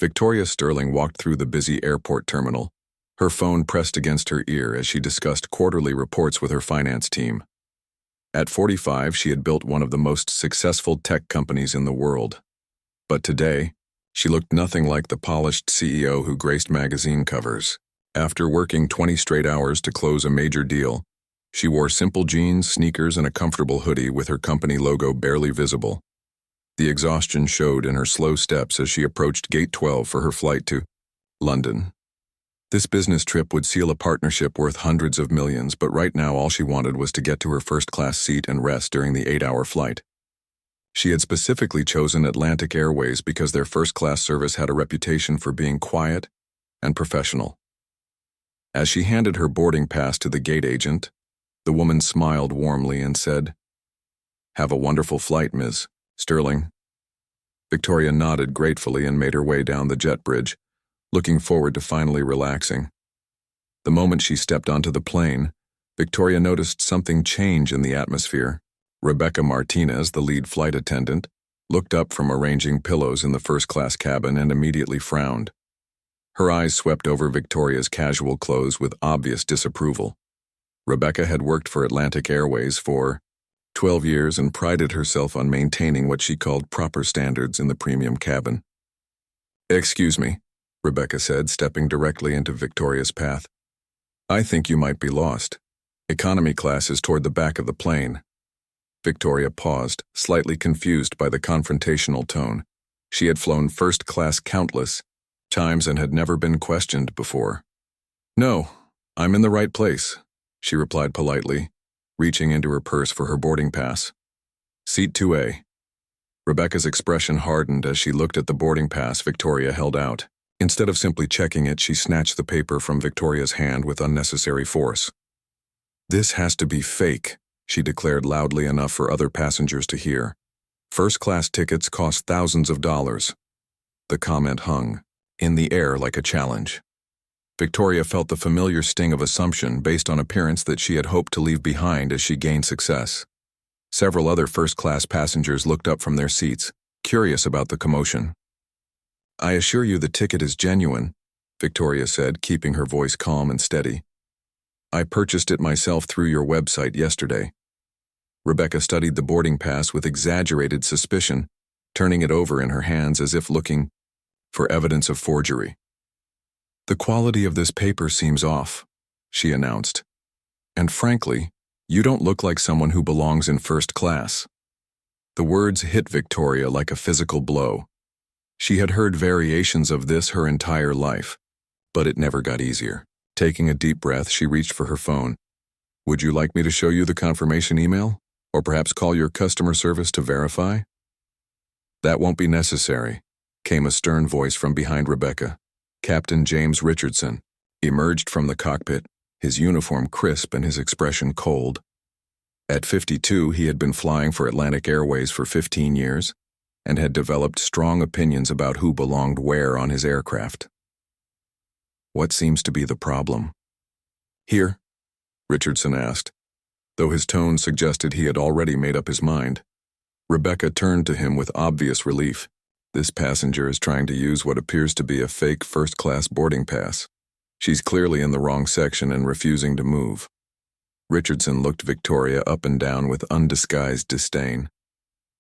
Victoria Sterling walked through the busy airport terminal, her phone pressed against her ear as she discussed quarterly reports with her finance team. At 45, she had built one of the most successful tech companies in the world. But today, she looked nothing like the polished CEO who graced magazine covers. After working 20 straight hours to close a major deal, she wore simple jeans, sneakers, and a comfortable hoodie with her company logo barely visible. The exhaustion showed in her slow steps as she approached Gate 12 for her flight to London. This business trip would seal a partnership worth hundreds of millions, but right now all she wanted was to get to her first-class seat and rest during the 8-hour flight. She had specifically chosen Atlantic Airways because their first-class service had a reputation for being quiet and professional. As she handed her boarding pass to the gate agent, the woman smiled warmly and said, "Have a wonderful flight, Ms. Sterling." Victoria nodded gratefully and made her way down the jet bridge, looking forward to finally relaxing. The moment she stepped onto the plane, Victoria noticed something change in the atmosphere. Rebecca Martinez, the lead flight attendant, looked up from arranging pillows in the first-class cabin and immediately frowned. Her eyes swept over Victoria's casual clothes with obvious disapproval. Rebecca had worked for Atlantic Airways for 12 years and prided herself on maintaining what she called proper standards in the premium cabin. "Excuse me," Rebecca said, stepping directly into Victoria's path. "I think you might be lost. Economy class is toward the back of the plane." Victoria paused, slightly confused by the confrontational tone. She had flown first class countless times and had never been questioned before. "No, I'm in the right place," she replied politely, reaching into her purse for her boarding pass. "Seat 2A. Rebecca's expression hardened as she looked at the boarding pass Victoria held out. Instead of simply checking it, she snatched the paper from Victoria's hand with unnecessary force. "This has to be fake," she declared loudly enough for other passengers to hear. "First-class tickets cost thousands of dollars." The comment hung in the air like a challenge. Victoria felt the familiar sting of assumption based on appearance that she had hoped to leave behind as she gained success. Several other first-class passengers looked up from their seats, curious about the commotion. "I assure you the ticket is genuine," Victoria said, keeping her voice calm and steady. "I purchased it myself through your website yesterday." Rebecca studied the boarding pass with exaggerated suspicion, turning it over in her hands as if looking for evidence of forgery. "The quality of this paper seems off," she announced. "And frankly, you don't look like someone who belongs in first class." The words hit Victoria like a physical blow. She had heard variations of this her entire life, but it never got easier. Taking a deep breath, she reached for her phone. "Would you like me to show you the confirmation email? Or perhaps call your customer service to verify?" "That won't be necessary," came a stern voice from behind Rebecca. Captain James Richardson emerged from the cockpit, his uniform crisp and his expression cold. At 52, he had been flying for Atlantic Airways for 15 years and had developed strong opinions about who belonged where on his aircraft. "What seems to be the problem?" "Here?" Richardson asked, though his tone suggested he had already made up his mind. Rebecca turned to him with obvious relief. This passenger is trying to use what appears to be a fake first-class boarding pass. She's clearly in the wrong section and refusing to move. Richardson looked Victoria up and down with undisguised disdain.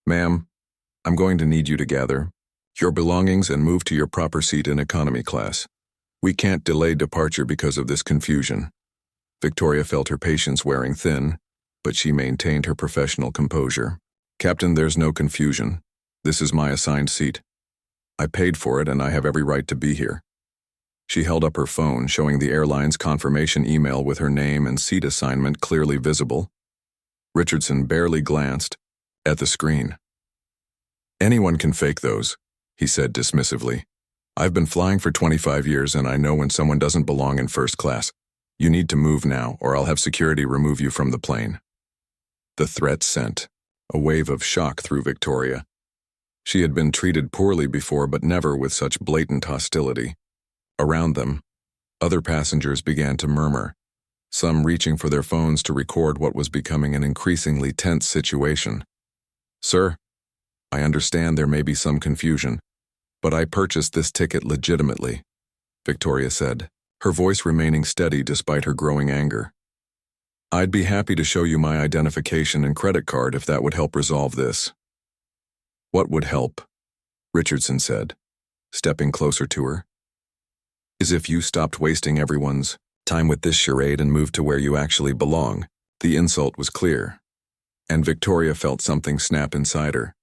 "Ma'am, I'm going to need you to gather your belongings and move to your proper seat in economy class. We can't delay departure because of this confusion." Victoria felt her patience wearing thin, but she maintained her professional composure. "Captain, there's no confusion. This is my assigned seat. I paid for it and I have every right to be here." She held up her phone, showing the airline's confirmation email with her name and seat assignment clearly visible. Richardson barely glanced at the screen. "Anyone can fake those," he said dismissively. "I've been flying for 25 years and I know when someone doesn't belong in first class. You need to move now or I'll have security remove you from the plane." The threat sent a wave of shock through Victoria. She had been treated poorly before, but never with such blatant hostility. Around them, other passengers began to murmur, some reaching for their phones to record what was becoming an increasingly tense situation. "Sir, I understand there may be some confusion, But I purchased this ticket legitimately, Victoria said, her voice remaining steady despite her growing anger. I'd be happy to show you my identification and credit card if that would help resolve this. What would help? Richardson said, stepping closer to her. Is if you stopped wasting everyone's time with this charade and moved to where you actually belong. The insult was clear, and Victoria felt something snap inside her.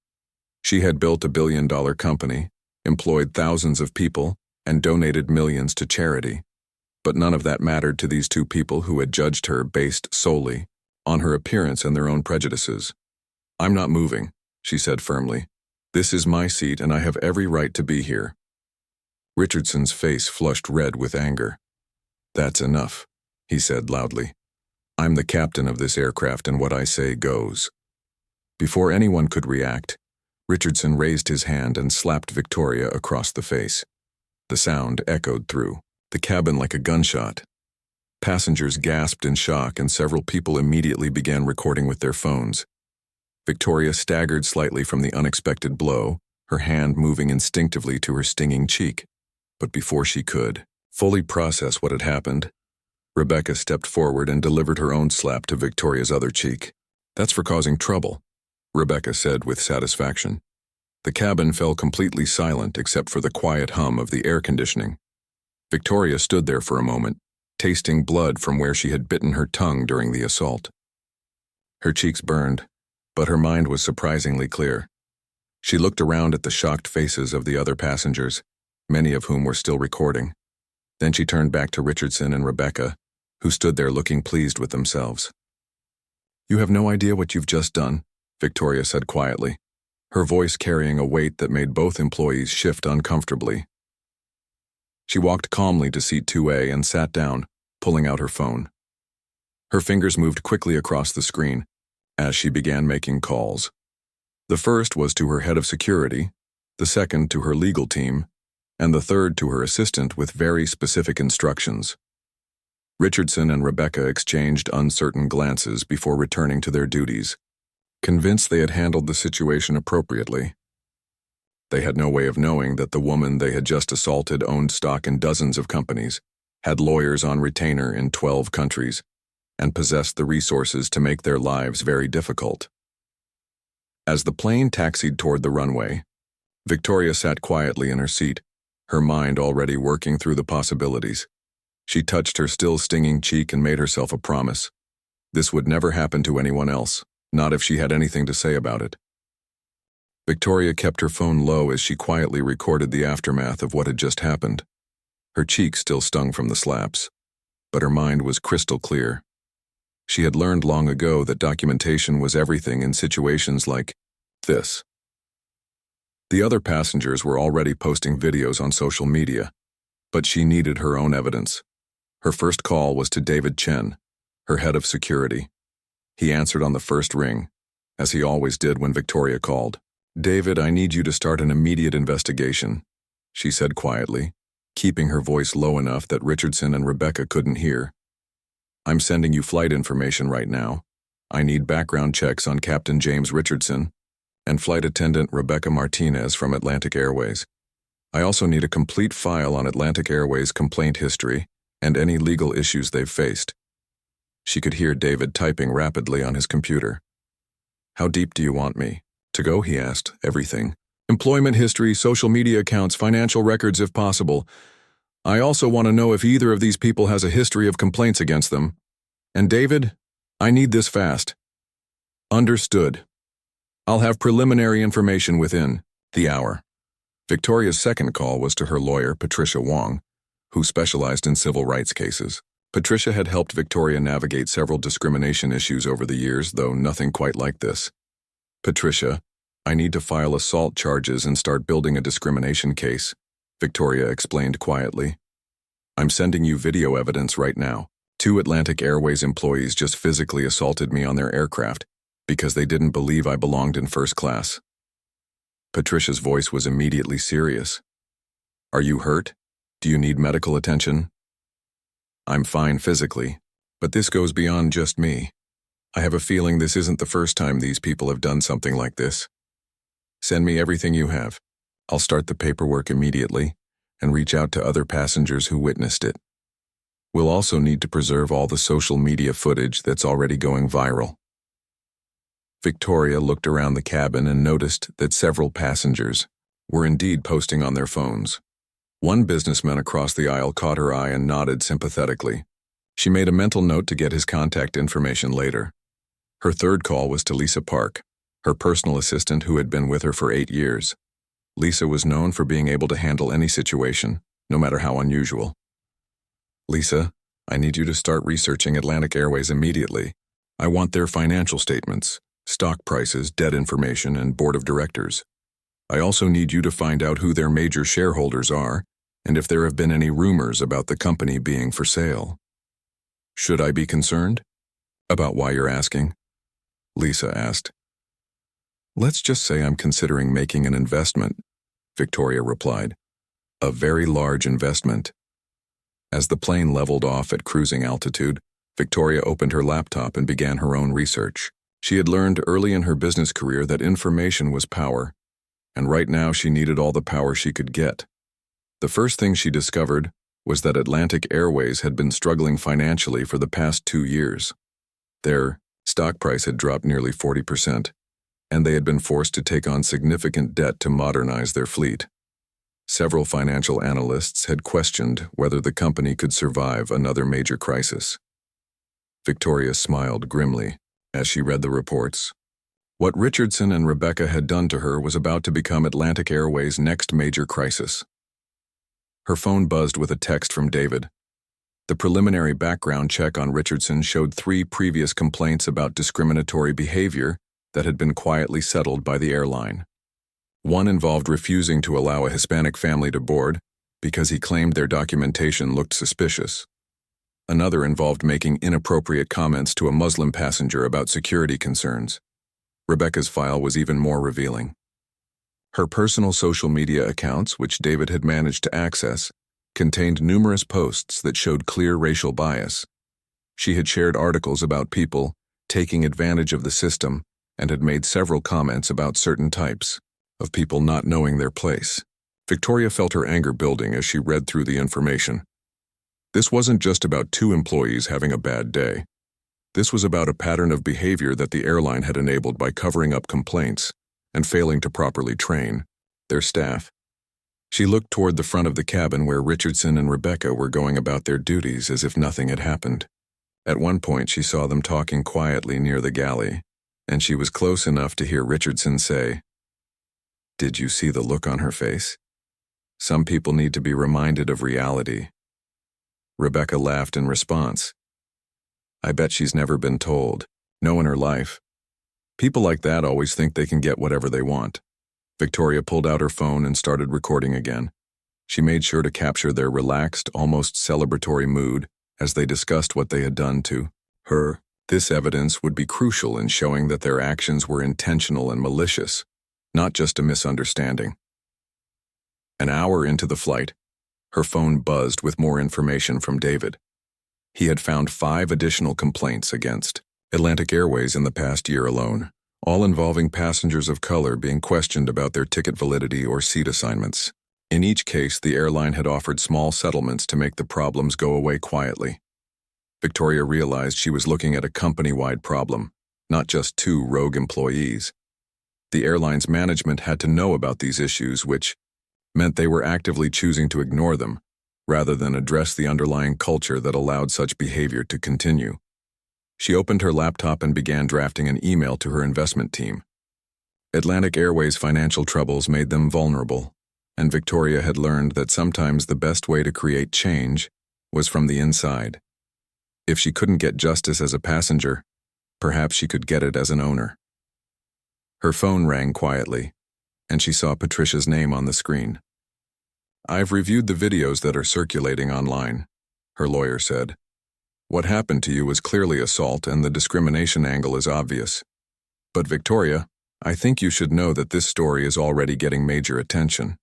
She had built a billion-dollar company, employed thousands of people, and donated millions to charity. But none of that mattered to these two people who had judged her based solely on her appearance and their own prejudices. I'm not moving, she said firmly. This is my seat and I have every right to be here. Richardson's face flushed red with anger. That's enough, he said loudly. I'm the captain of this aircraft and what I say goes. Before anyone could react, Richardson raised his hand and slapped Victoria across the face. The sound echoed through the cabin like a gunshot. Passengers gasped in shock and several people immediately began recording with their phones. Victoria staggered slightly from the unexpected blow, her hand moving instinctively to her stinging cheek. But before she could fully process what had happened, Rebecca stepped forward and delivered her own slap to Victoria's other cheek. That's for causing trouble, Rebecca said with satisfaction. The cabin fell completely silent except for the quiet hum of the air conditioning. Victoria stood there for a moment, tasting blood from where she had bitten her tongue during the assault. Her cheeks burned, but her mind was surprisingly clear. She looked around at the shocked faces of the other passengers, many of whom were still recording. Then she turned back to Richardson and Rebecca, who stood there looking pleased with themselves. You have no idea what you've just done, Victoria said quietly, her voice carrying a weight that made both employees shift uncomfortably. She walked calmly to seat 2A and sat down, pulling out her phone. Her fingers moved quickly across the screen as she began making calls. The first was to her head of security, the second to her legal team, and the third to her assistant with very specific instructions. Richardson and Rebecca exchanged uncertain glances before returning to their duties, convinced they had handled the situation appropriately. They had no way of knowing that the woman they had just assaulted owned stock in dozens of companies, had lawyers on retainer in 12 countries, and possessed the resources to make their lives very difficult. As the plane taxied toward the runway, Victoria sat quietly in her seat, her mind already working through the possibilities. She touched her still stinging cheek and made herself a promise. This would never happen to anyone else, not if she had anything to say about it. Victoria kept her phone low as she quietly recorded the aftermath of what had just happened. Her cheek still stung from the slaps, but her mind was crystal clear. She had learned long ago that documentation was everything in situations like this. The other passengers were already posting videos on social media, but she needed her own evidence. Her first call was to David Chen, her head of security. He answered on the first ring, as he always did when Victoria called. David, I need you to start an immediate investigation, she said quietly, keeping her voice low enough that Richardson and Rebecca couldn't hear. I'm sending you flight information right now. I need background checks on Captain James Richardson and flight attendant Rebecca Martinez from Atlantic Airways. I also need a complete file on Atlantic Airways' complaint history and any legal issues they've faced. She could hear David typing rapidly on his computer. How deep do you want me to go, he asked. Everything. Employment history, social media accounts, financial records if possible. I also want to know if either of these people has a history of complaints against them. And David, I need this fast. Understood. I'll have preliminary information within the hour. Victoria's second call was to her lawyer, Patricia Wong, who specialized in civil rights cases. Patricia had helped Victoria navigate several discrimination issues over the years, though nothing quite like this. Patricia, I need to file assault charges and start building a discrimination case, Victoria explained quietly. I'm sending you video evidence right now. 2 Atlantic Airways employees just physically assaulted me on their aircraft because they didn't believe I belonged in first class. Patricia's voice was immediately serious. Are you hurt? Do you need medical attention? I'm fine physically, but this goes beyond just me. I have a feeling this isn't the first time these people have done something like this. Send me everything you have. I'll start the paperwork immediately and reach out to other passengers who witnessed it. We'll also need to preserve all the social media footage that's already going viral. Victoria looked around the cabin and noticed that several passengers were indeed posting on their phones. One businessman across the aisle caught her eye and nodded sympathetically. She made a mental note to get his contact information later. Her third call was to Lisa Park, her personal assistant who had been with her for 8 years. Lisa was known for being able to handle any situation, no matter how unusual. Lisa, I need you to start researching Atlantic Airways immediately. I want their financial statements, stock prices, debt information, and board of directors. I also need you to find out who their major shareholders are and if there have been any rumors about the company being for sale. Should I be concerned? About why you're asking? Lisa asked. Let's just say I'm considering making an investment, Victoria replied. A very large investment. As the plane leveled off at cruising altitude, Victoria opened her laptop and began her own research. She had learned early in her business career that information was power, and right now she needed all the power she could get. The first thing she discovered was that Atlantic Airways had been struggling financially for the past 2 years. Their stock price had dropped nearly 40%, and they had been forced to take on significant debt to modernize their fleet. Several financial analysts had questioned whether the company could survive another major crisis. Victoria smiled grimly as she read the reports. What Richardson and Rebecca had done to her was about to become Atlantic Airways' next major crisis. Her phone buzzed with a text from David. The preliminary background check on Richardson showed 3 previous complaints about discriminatory behavior that had been quietly settled by the airline. One involved refusing to allow a Hispanic family to board because he claimed their documentation looked suspicious. Another involved making inappropriate comments to a Muslim passenger about security concerns. Rebecca's file was even more revealing. Her personal social media accounts, which David had managed to access, contained numerous posts that showed clear racial bias. She had shared articles about people taking advantage of the system and had made several comments about certain types of people not knowing their place. Victoria felt her anger building as she read through the information. This wasn't just about 2 employees having a bad day. This was about a pattern of behavior that the airline had enabled by covering up complaints and failing to properly train their staff. She looked toward the front of the cabin where Richardson and Rebecca were going about their duties as if nothing had happened. At one point, she saw them talking quietly near the galley, and she was close enough to hear Richardson say, "Did you see the look on her face? Some people need to be reminded of reality." Rebecca laughed in response. "I bet she's never been told. No in her life. People like that always think they can get whatever they want." Victoria pulled out her phone and started recording again. She made sure to capture their relaxed, almost celebratory mood as they discussed what they had done to her. This evidence would be crucial in showing that their actions were intentional and malicious, not just a misunderstanding. An hour into the flight, her phone buzzed with more information from David. He had found 5 additional complaints against Atlantic Airways in the past year alone, all involving passengers of color being questioned about their ticket validity or seat assignments. In each case, the airline had offered small settlements to make the problems go away quietly. Victoria realized she was looking at a company-wide problem, not just 2 rogue employees. The airline's management had to know about these issues, which meant they were actively choosing to ignore them, rather than address the underlying culture that allowed such behavior to continue. She opened her laptop and began drafting an email to her investment team. Atlantic Airways' financial troubles made them vulnerable, and Victoria had learned that sometimes the best way to create change was from the inside. If she couldn't get justice as a passenger, perhaps she could get it as an owner. Her phone rang quietly, and she saw Patricia's name on the screen. "I've reviewed the videos that are circulating online," her lawyer said. "What happened to you was clearly assault and the discrimination angle is obvious. But Victoria, I think you should know that this story is already getting major attention.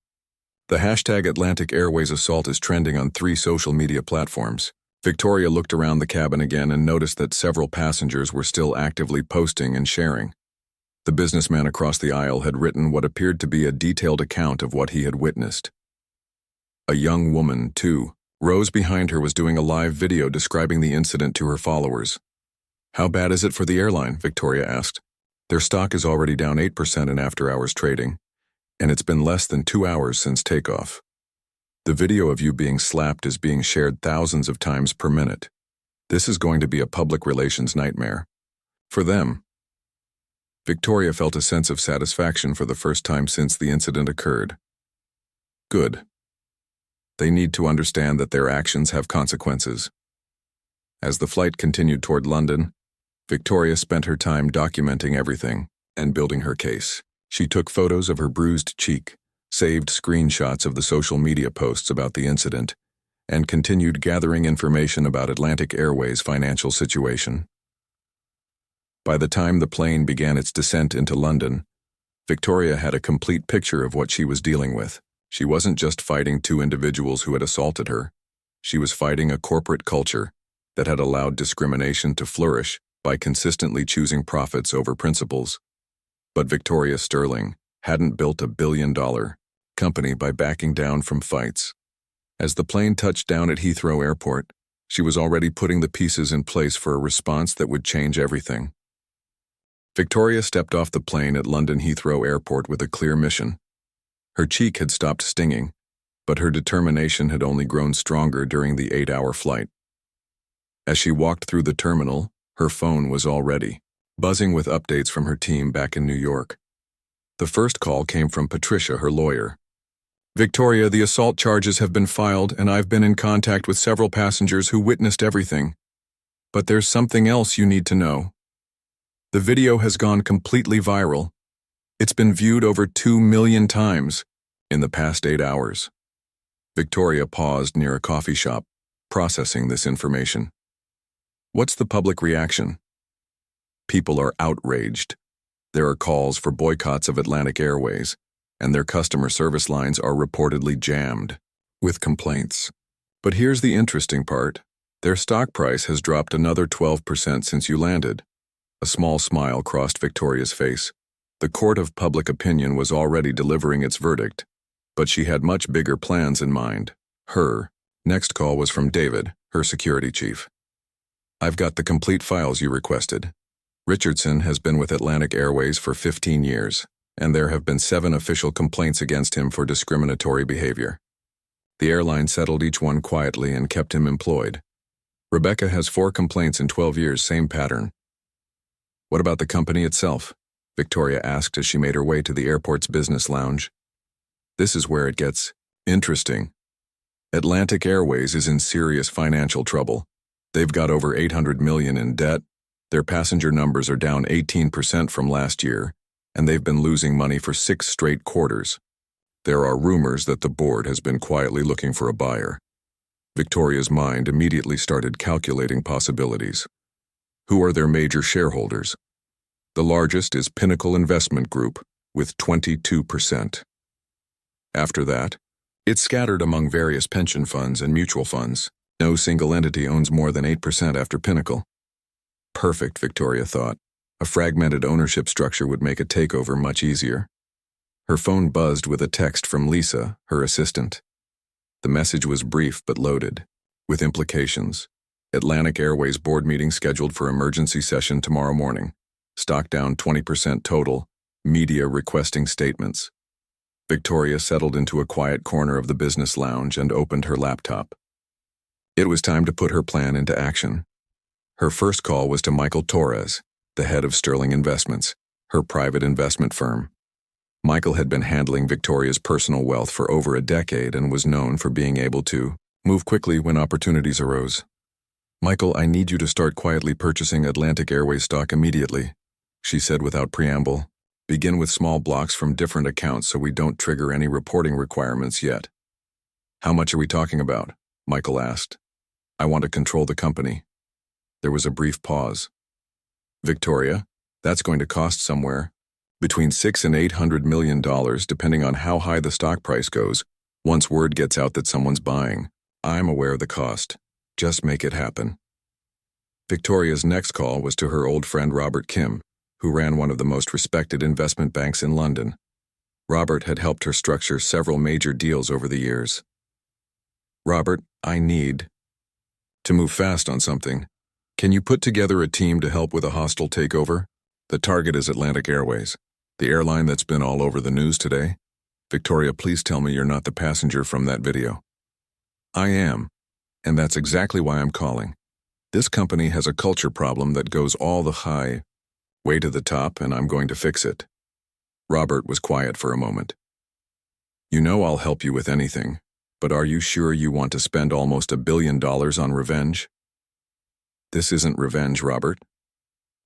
The hashtag Atlantic Airways assault is trending on 3 social media platforms." Victoria looked around the cabin again and noticed that several passengers were still actively posting and sharing. The businessman across the aisle had written what appeared to be a detailed account of what he had witnessed. A young woman, too, Rose behind her was doing a live video describing the incident to her followers. "How bad is it for the airline?" Victoria asked. "Their stock is already down 8% in after-hours trading, and it's been less than 2 hours since takeoff. The video of you being slapped is being shared thousands of times per minute. This is going to be a public relations nightmare. For them." Victoria felt a sense of satisfaction for the first time since the incident occurred. Good. They need to understand that their actions have consequences. As the flight continued toward London, Victoria spent her time documenting everything and building her case. She took photos of her bruised cheek, saved screenshots of the social media posts about the incident, and continued gathering information about Atlantic Airways' financial situation. By the time the plane began its descent into London, Victoria had a complete picture of what she was dealing with. She wasn't just fighting two individuals who had assaulted her. She was fighting a corporate culture that had allowed discrimination to flourish by consistently choosing profits over principles. But Victoria Sterling hadn't built a billion-dollar company by backing down from fights. As the plane touched down at Heathrow Airport, she was already putting the pieces in place for a response that would change everything. Victoria stepped off the plane at London Heathrow Airport with a clear mission. Her cheek had stopped stinging, but her determination had only grown stronger during the 8-hour flight. As she walked through the terminal, her phone was already buzzing with updates from her team back in New York. The first call came from Patricia, her lawyer. "Victoria, the assault charges have been filed, and I've been in contact with several passengers who witnessed everything. But there's something else you need to know. The video has gone completely viral. It's been viewed over 2 million times in the past 8 hours. Victoria paused near a coffee shop, processing this information. What's the public reaction? People are outraged. There are calls for boycotts of Atlantic Airways, and their customer service lines are reportedly jammed with complaints. But here's the interesting part. Their stock price has dropped another 12% since you landed. A small smile crossed Victoria's face. The court of public opinion was already delivering its verdict, but she had much bigger plans in mind. Her next call was from David, her security chief. "I've got the complete files you requested. Richardson has been with Atlantic Airways for 15 years, and there have been 7 official complaints against him for discriminatory behavior. The airline settled each one quietly and kept him employed. Rebecca has 4 complaints in 12 years, same pattern." "What about the company itself?" Victoria asked as she made her way to the airport's business lounge. "This is where it gets interesting. Atlantic Airways is in serious financial trouble. They've got over $800 million in debt, their passenger numbers are down 18% from last year, and they've been losing money for 6 straight quarters. There are rumors that the board has been quietly looking for a buyer." Victoria's mind immediately started calculating possibilities. Who are their major shareholders? The largest is Pinnacle Investment Group, with 22%. After that, it's scattered among various pension funds and mutual funds. No single entity owns more than 8% after Pinnacle. Perfect, Victoria thought. A fragmented ownership structure would make a takeover much easier. Her phone buzzed with a text from Lisa, her assistant. The message was brief but loaded, with implications. Atlantic Airways board meeting scheduled for emergency session tomorrow morning. Stock down 20% total, media requesting statements. Victoria settled into a quiet corner of the business lounge and opened her laptop. It was time to put her plan into action. Her first call was to Michael Torres, the head of Sterling Investments, her private investment firm. Michael had been handling Victoria's personal wealth for over a decade and was known for being able to move quickly when opportunities arose. "Michael, I need you to start quietly purchasing Atlantic Airways stock immediately," she said without preamble. "Begin with small blocks from different accounts so we don't trigger any reporting requirements yet." "How much are we talking about?" Michael asked. "I want to control the company." There was a brief pause. "Victoria, that's going to cost somewhere between $600 and $800 million, depending on how high the stock price goes, once word gets out that someone's buying. I'm aware of the cost. Just make it happen." Victoria's next call was to her old friend Robert Kim, who ran one of the most respected investment banks in London. Robert had helped her structure several major deals over the years. "Robert, I need to move fast on something. Can you put together a team to help with a hostile takeover? The target is Atlantic Airways, the airline that's been all over the news today. Victoria, please tell me you're not the passenger from that video." "I am, and that's exactly why I'm calling. This company has a culture problem that goes all the way to the top, and I'm going to fix it." Robert was quiet for a moment. "You know I'll help you with anything, but are you sure you want to spend almost $1 billion on revenge?" "This isn't revenge, Robert.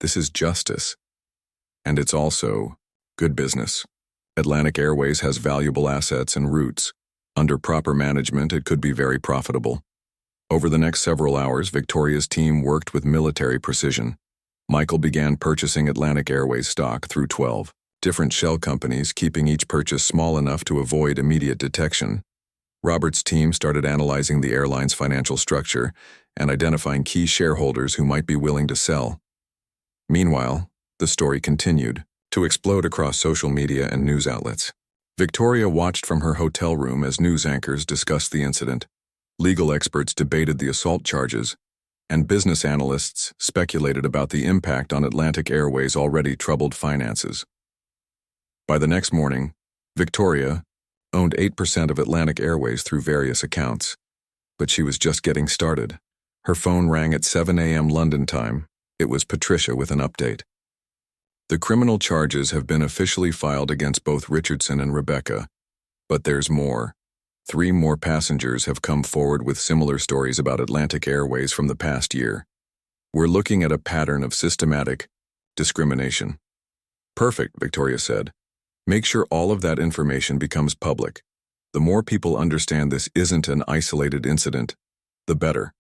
This is justice. And it's also good business. Atlantic Airways has valuable assets and routes. Under proper management, it could be very profitable." Over the next several hours, Victoria's team worked with military precision. Michael began purchasing Atlantic Airways stock through 12 different shell companies, keeping each purchase small enough to avoid immediate detection. Robert's team started analyzing the airline's financial structure and identifying key shareholders who might be willing to sell. Meanwhile, the story continued to explode across social media and news outlets. Victoria watched from her hotel room as news anchors discussed the incident. Legal experts debated the assault charges, and business analysts speculated about the impact on Atlantic Airways' already troubled finances. By the next morning, Victoria owned 8% of Atlantic Airways through various accounts, but she was just getting started. Her phone rang at 7 a.m. London time. It was Patricia with an update. "The criminal charges have been officially filed against both Richardson and Rebecca, but there's more. 3 more passengers have come forward with similar stories about Atlantic Airways from the past year. We're looking at a pattern of systematic discrimination." "Perfect," Victoria said. "Make sure all of that information becomes public. The more people understand this isn't an isolated incident, the better."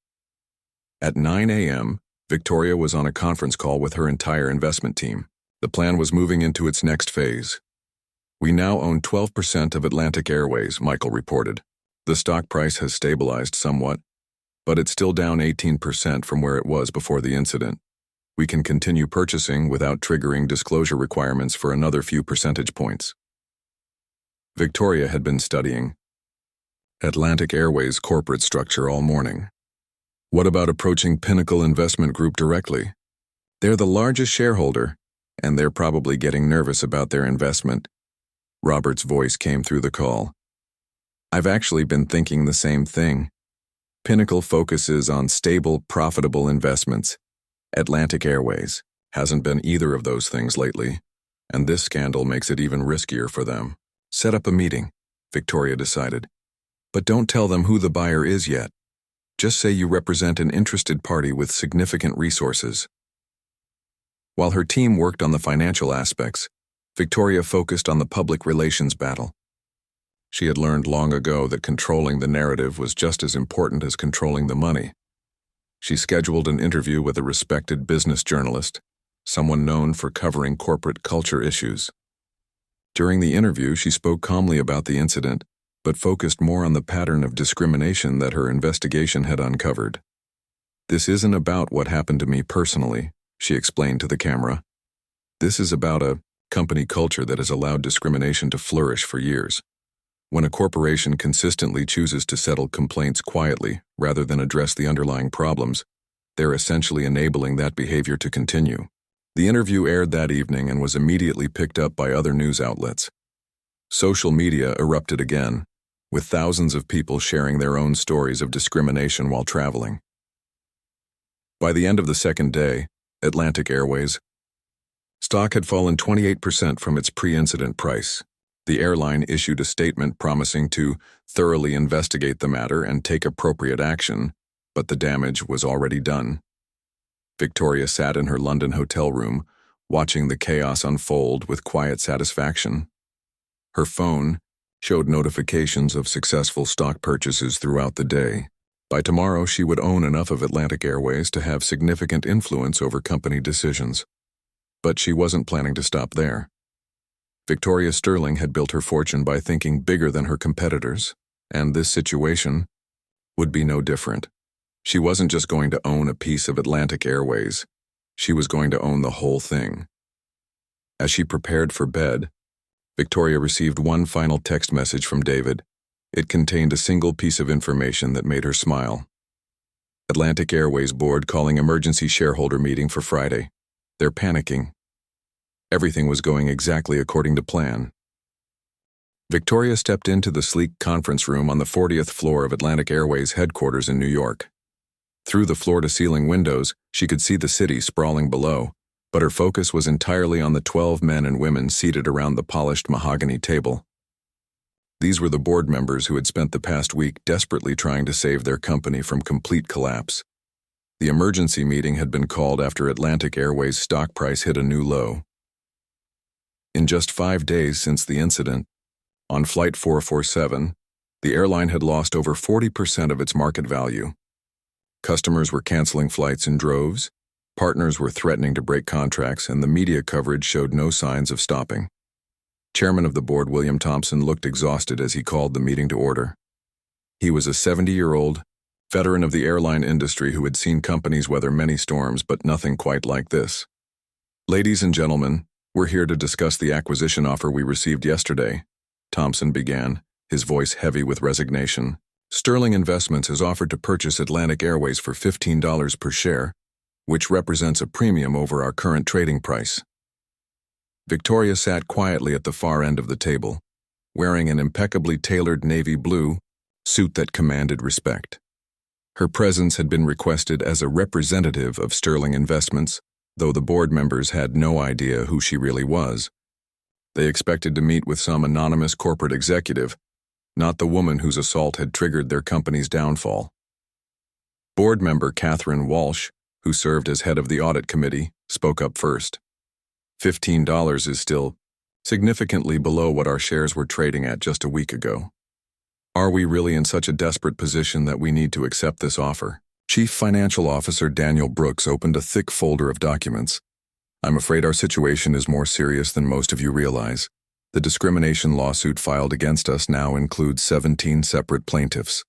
At 9 a.m., Victoria was on a conference call with her entire investment team. The plan was moving into its next phase. "We now own 12% of Atlantic Airways," Michael reported. "The stock price has stabilized somewhat, but it's still down 18% from where it was before the incident. We can continue purchasing without triggering disclosure requirements for another few percentage points." Victoria had been studying Atlantic Airways' corporate structure all morning. What about approaching Pinnacle Investment Group directly? They're the largest shareholder, and they're probably getting nervous about their investment. Robert's voice came through the call. "I've actually been thinking the same thing. Pinnacle focuses on stable, profitable investments. Atlantic Airways hasn't been either of those things lately, and this scandal makes it even riskier for them." "Set up a meeting," Victoria decided. "But don't tell them who the buyer is yet. Just say you represent an interested party with significant resources." While her team worked on the financial aspects, Victoria focused on the public relations battle. She had learned long ago that controlling the narrative was just as important as controlling the money. She scheduled an interview with a respected business journalist, someone known for covering corporate culture issues. During the interview, she spoke calmly about the incident, but focused more on the pattern of discrimination that her investigation had uncovered. "This isn't about what happened to me personally," she explained to the camera. "This is about a company culture that has allowed discrimination to flourish for years. When a corporation consistently chooses to settle complaints quietly rather than address the underlying problems, they're essentially enabling that behavior to continue." The interview aired that evening and was immediately picked up by other news outlets. Social media erupted again, with thousands of people sharing their own stories of discrimination while traveling. By the end of the second day, Atlantic Airways stock had fallen 28% from its pre-incident price. The airline issued a statement promising to thoroughly investigate the matter and take appropriate action, but the damage was already done. Victoria sat in her London hotel room, watching the chaos unfold with quiet satisfaction. Her phone showed notifications of successful stock purchases throughout the day. By tomorrow, she would own enough of Atlantic Airways to have significant influence over company decisions. But she wasn't planning to stop there. Victoria Sterling had built her fortune by thinking bigger than her competitors, and this situation would be no different. She wasn't just going to own a piece of Atlantic Airways. She was going to own the whole thing. As she prepared for bed, Victoria received one final text message from David. It contained a single piece of information that made her smile. Atlantic Airways board calling emergency shareholder meeting for Friday. They're panicking. Everything was going exactly according to plan. Victoria stepped into the sleek conference room on the 40th floor of Atlantic Airways headquarters in New York. Through the floor-to-ceiling windows, she could see the city sprawling below, but her focus was entirely on the 12 men and women seated around the polished mahogany table. These were the board members who had spent the past week desperately trying to save their company from complete collapse. The emergency meeting had been called after Atlantic Airways' stock price hit a new low. In just 5 days since the incident, on Flight 447, the airline had lost over 40% of its market value. Customers were canceling flights in droves, partners were threatening to break contracts, and the media coverage showed no signs of stopping. Chairman of the board, William Thompson, looked exhausted as he called the meeting to order. He was a 70-year-old veteran of the airline industry who had seen companies weather many storms, but nothing quite like this. "Ladies and gentlemen, we're here to discuss the acquisition offer we received yesterday," Thompson began, his voice heavy with resignation. "Sterling Investments has offered to purchase Atlantic Airways for $15 per share, which represents a premium over our current trading price." Victoria sat quietly at the far end of the table, wearing an impeccably tailored navy blue suit that commanded respect. Her presence had been requested as a representative of Sterling Investments, though the board members had no idea who she really was. They expected to meet with some anonymous corporate executive, not the woman whose assault had triggered their company's downfall. Board member Catherine Walsh, who served as head of the audit committee, spoke up first. $15 is still significantly below what our shares were trading at just a week ago. Are we really in such a desperate position that we need to accept this offer? Chief Financial Officer Daniel Brooks opened a thick folder of documents. "I'm afraid our situation is more serious than most of you realize. The discrimination lawsuit filed against us now includes 17 separate plaintiffs.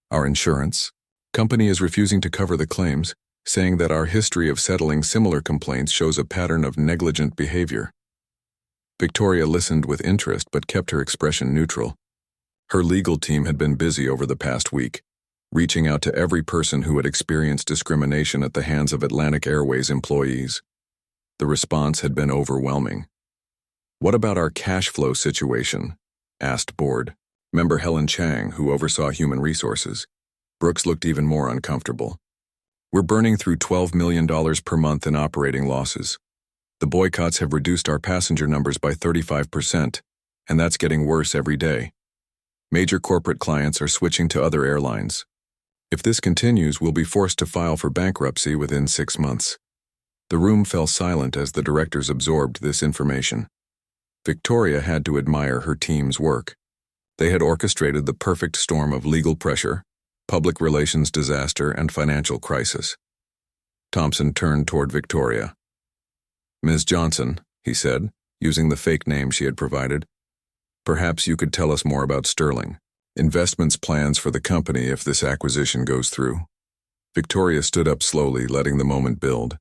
Our insurance company is refusing to cover the claims, saying that our history of settling similar complaints shows a pattern of negligent behavior." Victoria listened with interest but kept her expression neutral. Her legal team had been busy over the past week, reaching out to every person who had experienced discrimination at the hands of Atlantic Airways employees. The response had been overwhelming. "What about our cash flow situation?" asked board member Helen Chang, who oversaw human resources. Brooks looked even more uncomfortable. "We're burning through $12 million per month in operating losses. The boycotts have reduced our passenger numbers by 35%, and that's getting worse every day. Major corporate clients are switching to other airlines. If this continues, we'll be forced to file for bankruptcy within 6 months." The room fell silent as the directors absorbed this information. Victoria had to admire her team's work. They had orchestrated the perfect storm of legal pressure, public relations disaster, and financial crisis. Thompson turned toward Victoria. "Ms. Johnson," he said, using the fake name she had provided, "perhaps you could tell us more about Sterling Investments' plans for the company if this acquisition goes through." Victoria stood up slowly, letting the moment build.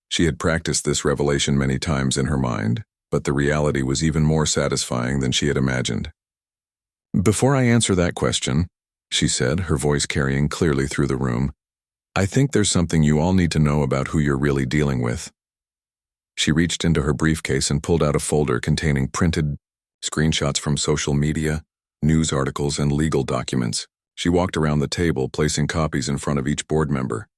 She had practiced this revelation many times in her mind, but the reality was even more satisfying than she had imagined. "Before I answer that question," she said, her voice carrying clearly through the room, "I think there's something you all need to know about who you're really dealing with." She reached into her briefcase and pulled out a folder containing printed screenshots from social media, news articles, and legal documents. She walked around the table, placing copies in front of each board member.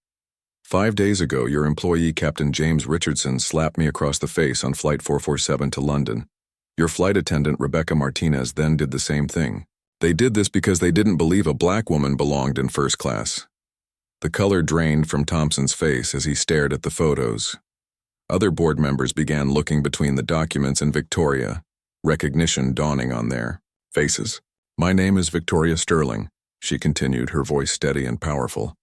"5 days ago, your employee, Captain James Richardson, slapped me across the face on Flight 447 to London. Your flight attendant, Rebecca Martinez, then did the same thing. They did this because they didn't believe a black woman belonged in first class." The color drained from Thompson's face as he stared at the photos. Other board members began looking between the documents and Victoria, recognition dawning on their faces. "My name is Victoria Sterling," she continued, her voice steady and powerful.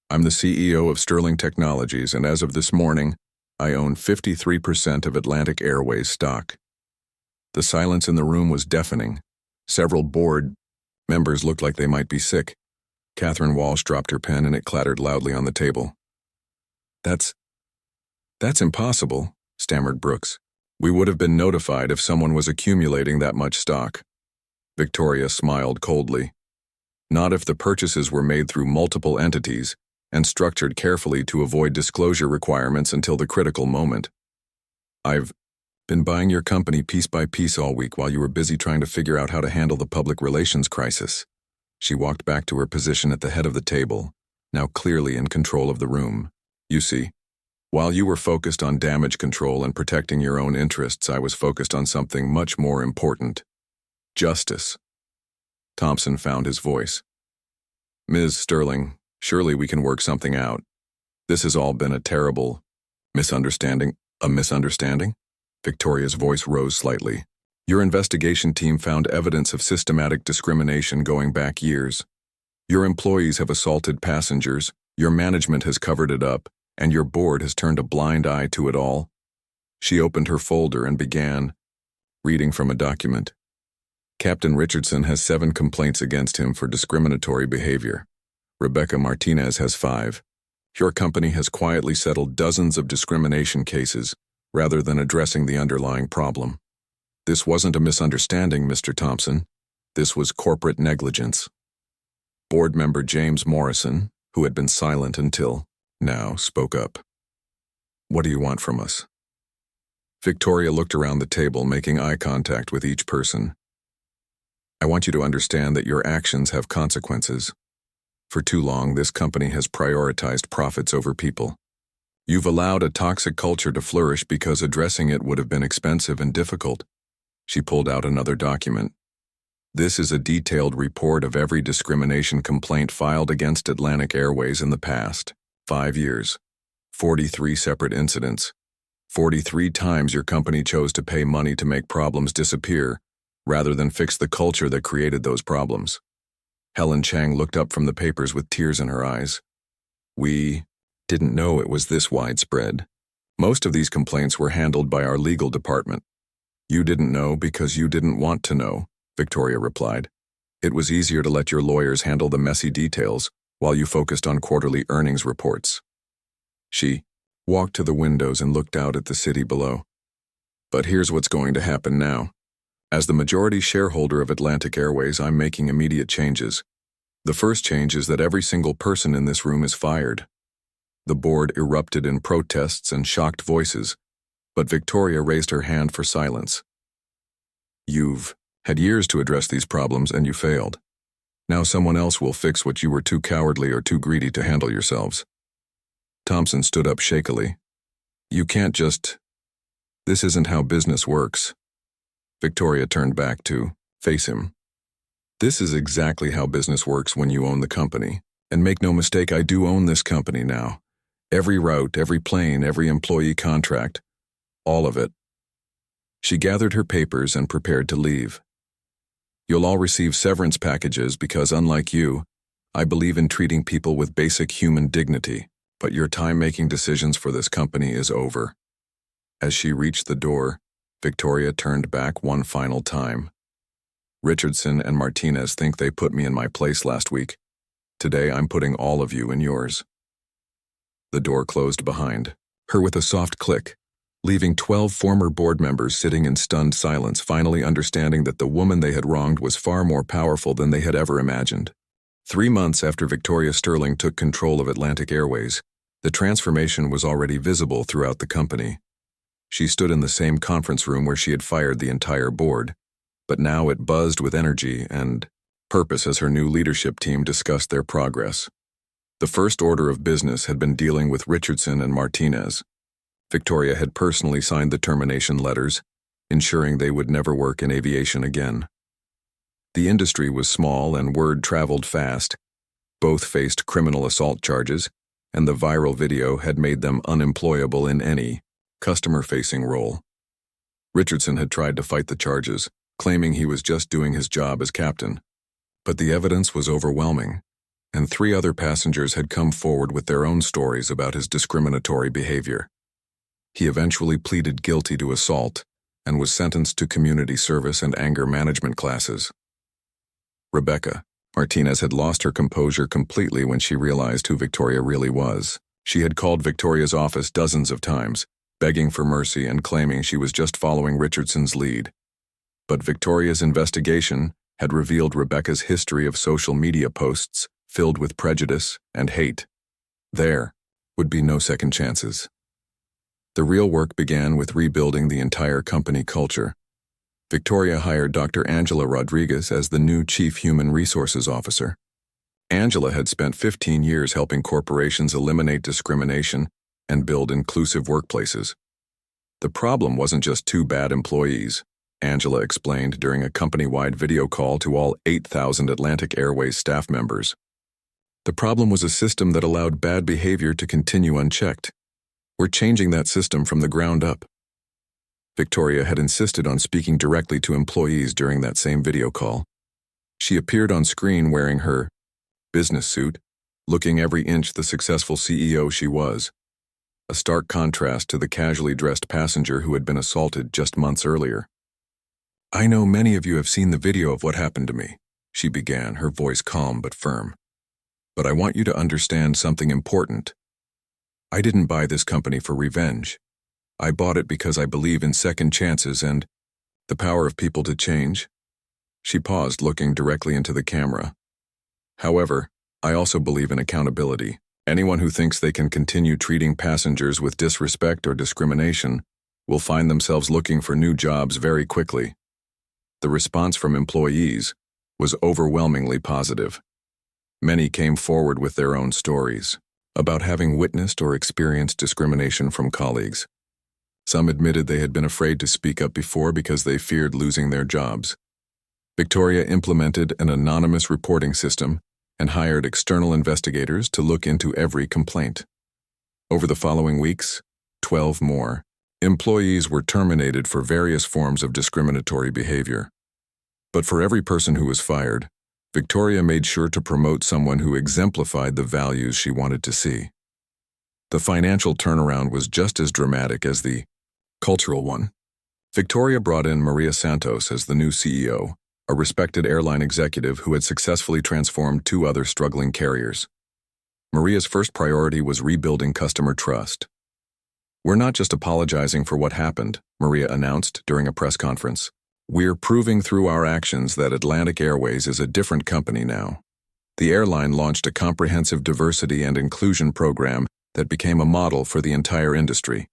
"I'm the CEO of Sterling Technologies, and as of this morning, I own 53% of Atlantic Airways stock." The silence in the room was deafening. Several board members looked like they might be sick. Catherine Walsh dropped her pen and it clattered loudly on the table. That's impossible," stammered Brooks. We would have been notified if someone was accumulating that much stock. Victoria smiled coldly. Not if the purchases were made through multiple entities and structured carefully to avoid disclosure requirements until the critical moment. I've been buying your company piece by piece all week while you were busy trying to figure out how to handle the public relations crisis. She walked back to her position at the head of the table, now clearly in control of the room. You see, while you were focused on damage control and protecting your own interests, I was focused on something much more important. Justice. Thompson found his voice. Ms. Sterling, surely we can work something out. This has all been a terrible misunderstanding. A misunderstanding? Victoria's voice rose slightly. Your investigation team found evidence of systematic discrimination going back years. Your employees have assaulted passengers, your management has covered it up, and your board has turned a blind eye to it all. She opened her folder and began reading from a document. Captain Richardson has 7 complaints against him for discriminatory behavior. Rebecca Martinez has 5. Your company has quietly settled dozens of discrimination cases rather than addressing the underlying problem. This wasn't a misunderstanding, Mr. Thompson. This was corporate negligence. Board member James Morrison, who had been silent until now, spoke up. What do you want from us? Victoria looked around the table, making eye contact with each person. I want you to understand that your actions have consequences. For too long, this company has prioritized profits over people. You've allowed a toxic culture to flourish because addressing it would have been expensive and difficult. She pulled out another document. This is a detailed report of every discrimination complaint filed against Atlantic Airways in the past 5 years. 43 separate incidents. 43 times your company chose to pay money to make problems disappear, rather than fix the culture that created those problems. Helen Chang looked up from the papers with tears in her eyes. We didn't know it was this widespread. Most of these complaints were handled by our legal department. You didn't know because you didn't want to know, Victoria replied. It was easier to let your lawyers handle the messy details while you focused on quarterly earnings reports. She walked to the windows and looked out at the city below. But here's what's going to happen now. As the majority shareholder of Atlantic Airways, I'm making immediate changes. The first change is that every single person in this room is fired. The board erupted in protests and shocked voices, but Victoria raised her hand for silence. You've had years to address these problems and you failed. Now someone else will fix what you were too cowardly or too greedy to handle yourselves. Thompson stood up shakily. You can't just... This isn't how business works. Victoria turned back to face him. This is exactly how business works when you own the company. And make no mistake, I do own this company now. Every route, every plane, every employee contract. All of it. She gathered her papers and prepared to leave. You'll all receive severance packages because, unlike you, I believe in treating people with basic human dignity, but your time making decisions for this company is over. As she reached the door, Victoria turned back one final time. Richardson and Martinez think they put me in my place last week. Today I'm putting all of you in yours. The door closed behind her with a soft click, leaving 12 former board members sitting in stunned silence, finally understanding that the woman they had wronged was far more powerful than they had ever imagined. 3 months after Victoria Sterling took control of Atlantic Airways, the transformation was already visible throughout the company. She stood in the same conference room where she had fired the entire board, but now it buzzed with energy and purpose as her new leadership team discussed their progress. The first order of business had been dealing with Richardson and Martinez. Victoria had personally signed the termination letters, ensuring they would never work in aviation again. The industry was small and word traveled fast. Both faced criminal assault charges, and the viral video had made them unemployable in any customer-facing role. Richardson had tried to fight the charges, claiming he was just doing his job as captain. But the evidence was overwhelming, and 3 other passengers had come forward with their own stories about his discriminatory behavior. He eventually pleaded guilty to assault and was sentenced to community service and anger management classes. Rebecca Martinez had lost her composure completely when she realized who Victoria really was. She had called Victoria's office dozens of times, begging for mercy and claiming she was just following Richardson's lead. But Victoria's investigation had revealed Rebecca's history of social media posts filled with prejudice and hate. There would be no second chances. The real work began with rebuilding the entire company culture. Victoria hired Dr. Angela Rodriguez as the new Chief Human Resources Officer. Angela had spent 15 years helping corporations eliminate discrimination and build inclusive workplaces. The problem wasn't just two bad employees, Angela explained during a company-wide video call to all 8,000 Atlantic Airways staff members. The problem was a system that allowed bad behavior to continue unchecked. We're changing that system from the ground up. Victoria had insisted on speaking directly to employees during that same video call. She appeared on screen wearing her business suit, looking every inch the successful CEO she was, a stark contrast to the casually dressed passenger who had been assaulted just months earlier. "I know many of you have seen the video of what happened to me," she began, her voice calm but firm. "But I want you to understand something important. I didn't buy this company for revenge. I bought it because I believe in second chances and the power of people to change." She paused, looking directly into the camera. "However, I also believe in accountability. Anyone who thinks they can continue treating passengers with disrespect or discrimination will find themselves looking for new jobs very quickly." The response from employees was overwhelmingly positive. Many came forward with their own stories about having witnessed or experienced discrimination from colleagues. Some admitted they had been afraid to speak up before because they feared losing their jobs. Victoria implemented an anonymous reporting system and hired external investigators to look into every complaint. Over the following weeks, 12 more employees were terminated for various forms of discriminatory behavior. But for every person who was fired, Victoria made sure to promote someone who exemplified the values she wanted to see. The financial turnaround was just as dramatic as the cultural one. Victoria brought in Maria Santos as the new CEO, a respected airline executive who had successfully transformed two other struggling carriers. Maria's first priority was rebuilding customer trust. "We're not just apologizing for what happened," Maria announced during a press conference. "We're proving through our actions that Atlantic Airways is a different company now." The airline launched a comprehensive diversity and inclusion program that became a model for the entire industry.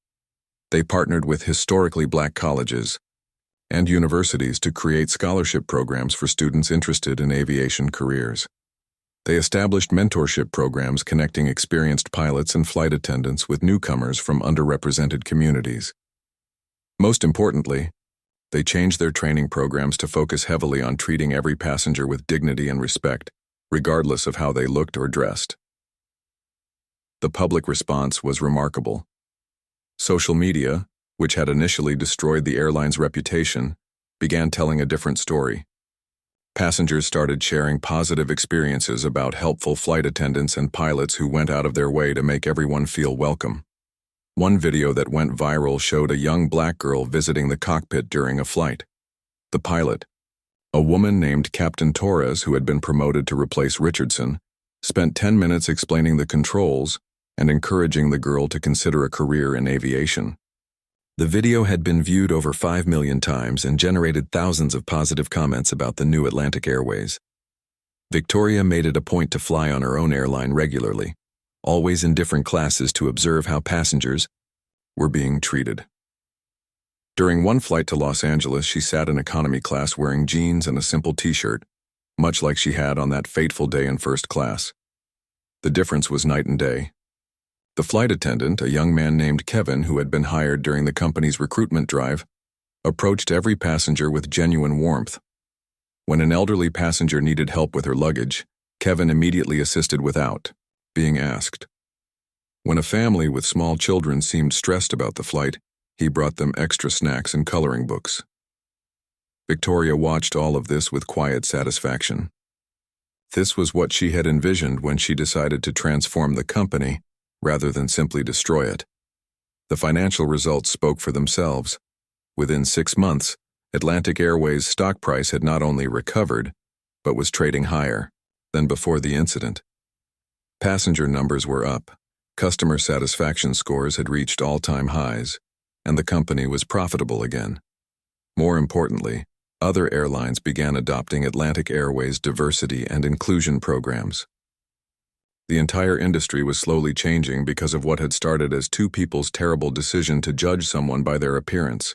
They partnered with historically Black colleges and universities to create scholarship programs for students interested in aviation careers. They established mentorship programs connecting experienced pilots and flight attendants with newcomers from underrepresented communities. Most importantly, they changed their training programs to focus heavily on treating every passenger with dignity and respect, regardless of how they looked or dressed. The public response was remarkable. Social media, which had initially destroyed the airline's reputation, began telling a different story. Passengers started sharing positive experiences about helpful flight attendants and pilots who went out of their way to make everyone feel welcome. One video that went viral showed a young Black girl visiting the cockpit during a flight. The pilot, a woman named Captain Torres who had been promoted to replace Richardson, spent 10 minutes explaining the controls and encouraging the girl to consider a career in aviation. The video had been viewed over 5 million times and generated thousands of positive comments about the new Atlantic Airways. Victoria made it a point to fly on her own airline regularly, always in different classes to observe how passengers were being treated. During one flight to Los Angeles, she sat in economy class wearing jeans and a simple t-shirt, much like she had on that fateful day in first class. The difference was night and day. The flight attendant, a young man named Kevin who had been hired during the company's recruitment drive, approached every passenger with genuine warmth. When an elderly passenger needed help with her luggage, Kevin immediately assisted without being asked. When a family with small children seemed stressed about the flight, he brought them extra snacks and coloring books. Victoria watched all of this with quiet satisfaction. This was what she had envisioned when she decided to transform the company rather than simply destroy it. The financial results spoke for themselves. Within 6 months, Atlantic Airways' stock price had not only recovered, but was trading higher than before the incident. Passenger numbers were up. Customer satisfaction scores had reached all-time highs, and the company was profitable again. More importantly, other airlines began adopting Atlantic Airways' diversity and inclusion programs. The entire industry was slowly changing because of what had started as two people's terrible decision to judge someone by their appearance.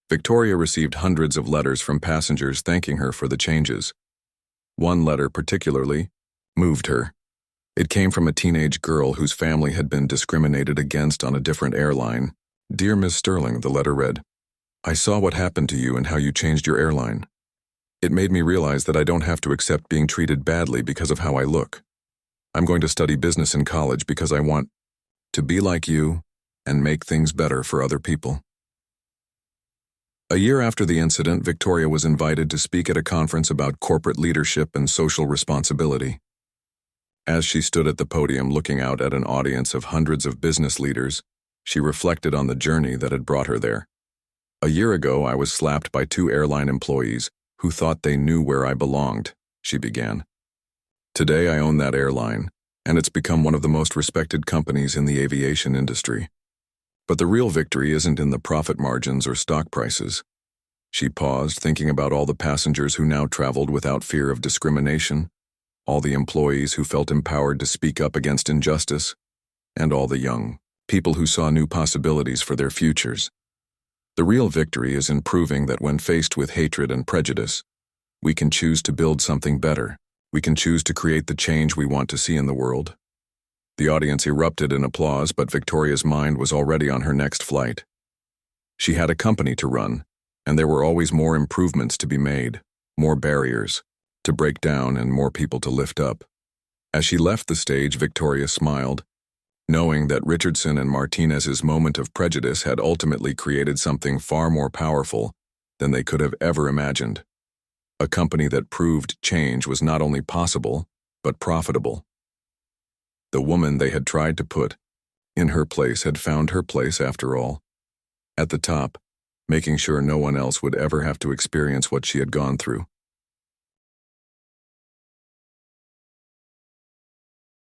Victoria received hundreds of letters from passengers thanking her for the changes. One letter particularly moved her. It came from a teenage girl whose family had been discriminated against on a different airline. "Dear Ms. Sterling," the letter read, "I saw what happened to you and how you changed your airline. It made me realize that I don't have to accept being treated badly because of how I look. I'm going to study business in college because I want to be like you and make things better for other people." A year after the incident, Victoria was invited to speak at a conference about corporate leadership and social responsibility. As she stood at the podium looking out at an audience of hundreds of business leaders, she reflected on the journey that had brought her there. "A year ago, I was slapped by two airline employees who thought they knew where I belonged," she began. "Today, I own that airline, and it's become one of the most respected companies in the aviation industry. But the real victory isn't in the profit margins or stock prices." She paused, thinking about all the passengers who now traveled without fear of discrimination, all the employees who felt empowered to speak up against injustice, and all the young people who saw new possibilities for their futures. The real victory is in proving that when faced with hatred and prejudice, we can choose to build something better. We can choose to create the change we want to see in the world. The audience erupted in applause, but Victoria's mind was already on her next flight. She had a company to run, and there were always more improvements to be made, more barriers to break down and more people to lift up. As she left the stage, Victoria smiled, knowing that Richardson and Martinez's moment of prejudice had ultimately created something far more powerful than they could have ever imagined. A company that proved change was not only possible, but profitable. The woman they had tried to put in her place had found her place after all. At the top, making sure no one else would ever have to experience what she had gone through.